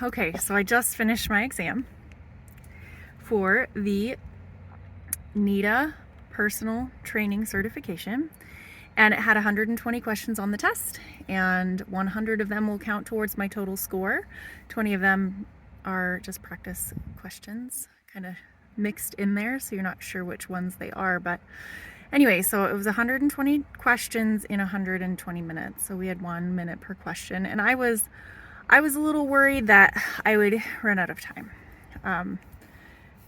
Okay, so I just finished my exam for the NITA personal training certification, and it had 120 questions on the test, and 100 of them will count towards my total score. 20 of them are just practice questions, kind of mixed in there, so you're not sure which ones they are. But anyway, so it was 120 questions in 120 minutes, so we had 1 minute per question, and I was a little worried that I would run out of time,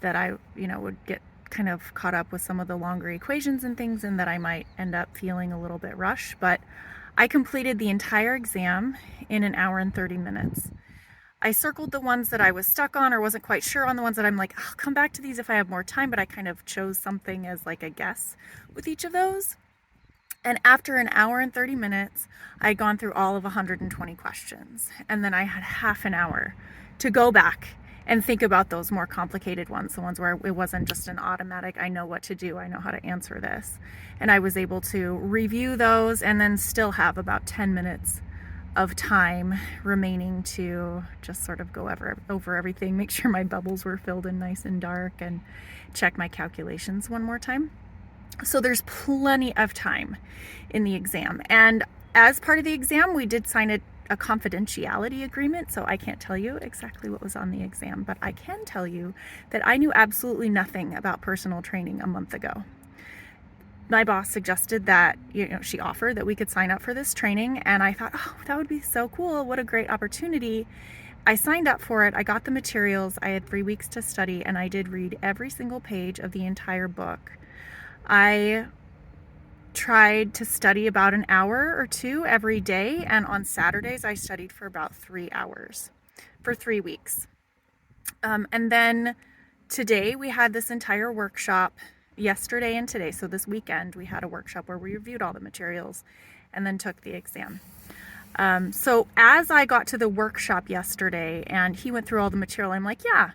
that I would get kind of caught up with some of the longer equations and things, and that I might end up feeling a little bit rushed. But I completed the entire exam in 1 hour and 30 minutes. I circled the ones that I was stuck on or wasn't quite sure on, the ones that I'm like, I'll come back to these if I have more time, but I kind of chose something as like a guess with each of those. And after 1 hour and 30 minutes, I had gone through all of 120 questions. And then I had half an hour to go back and think about those more complicated ones, the ones where it wasn't just an automatic, I know what to do, I know how to answer this. And I was able to review those and then still have about 10 minutes of time remaining to just sort of go over everything, make sure my bubbles were filled in nice and dark, and check my calculations one more time. So there's plenty of time in the exam. And as part of the exam, we did sign a confidentiality agreement, so I can't tell you exactly what was on the exam, but I can tell you that I knew absolutely nothing about personal training a month ago. My boss suggested that, she offered that we could sign up for this training, and I thought, oh, that would be so cool. What a great opportunity. I signed up for it. I got the materials. I had 3 weeks to study, and I did read every single page of the entire book. I tried to study about 1 hour or 2 every day, and on Saturdays I studied for about 3 hours for 3 weeks. And then today we had this entire workshop, yesterday and today, so this weekend we had a workshop where we reviewed all the materials and then took the exam. So as I got to the workshop yesterday and he went through all the material, I'm like, yeah,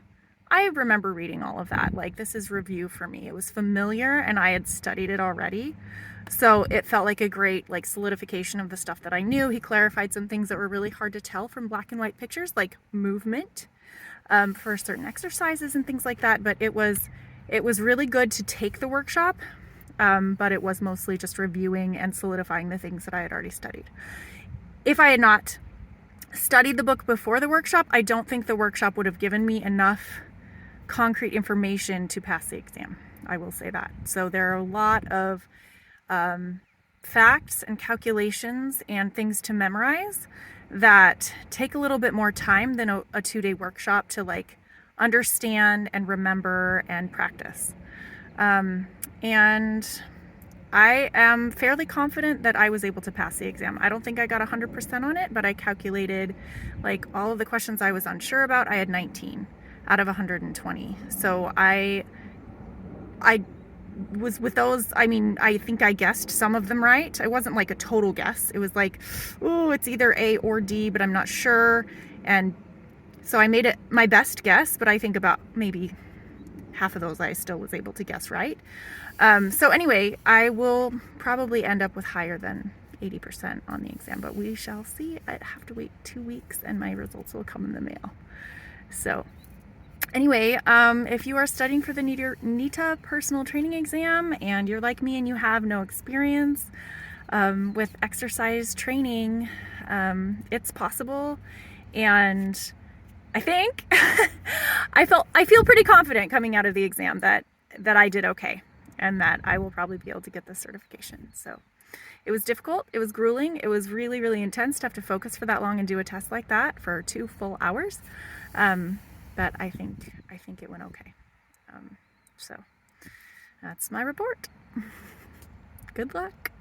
I remember reading all of that. Like, this is review for me. It was familiar and I had studied it already. So it felt like a great solidification of the stuff that I knew. He clarified some things that were really hard to tell from black and white pictures, like movement, for certain exercises and things like that. But it was really good to take the workshop, but it was mostly just reviewing and solidifying the things that I had already studied. If I had not studied the book before the workshop, I don't think the workshop would have given me enough concrete information to pass the exam. I will say that. So there are a lot of facts and calculations and things to memorize that take a little bit more time than a 2-day workshop to understand and remember and practice. And I am fairly confident that I was able to pass the exam. I don't think I got 100% on it, but I calculated all of the questions I was unsure about. I had 19 out of 120. So I was with those, I think I guessed some of them right. It wasn't a total guess. It was oh, it's either A or D, but I'm not sure. And so I made it my best guess, but I think about maybe half of those I still was able to guess right. So anyway, I will probably end up with higher than 80% on the exam, but we shall see. I'd have to wait 2 weeks and my results will come in the mail. So anyway, if you are studying for the NITA personal training exam and you're like me and you have no experience with exercise training, it's possible. And I think I feel pretty confident coming out of the exam that I did okay and that I will probably be able to get this certification. So it was difficult. It was grueling. It was really, really intense to have to focus for that long and do a test like that for 2 full hours. But I think it went okay. So that's my report. Good luck.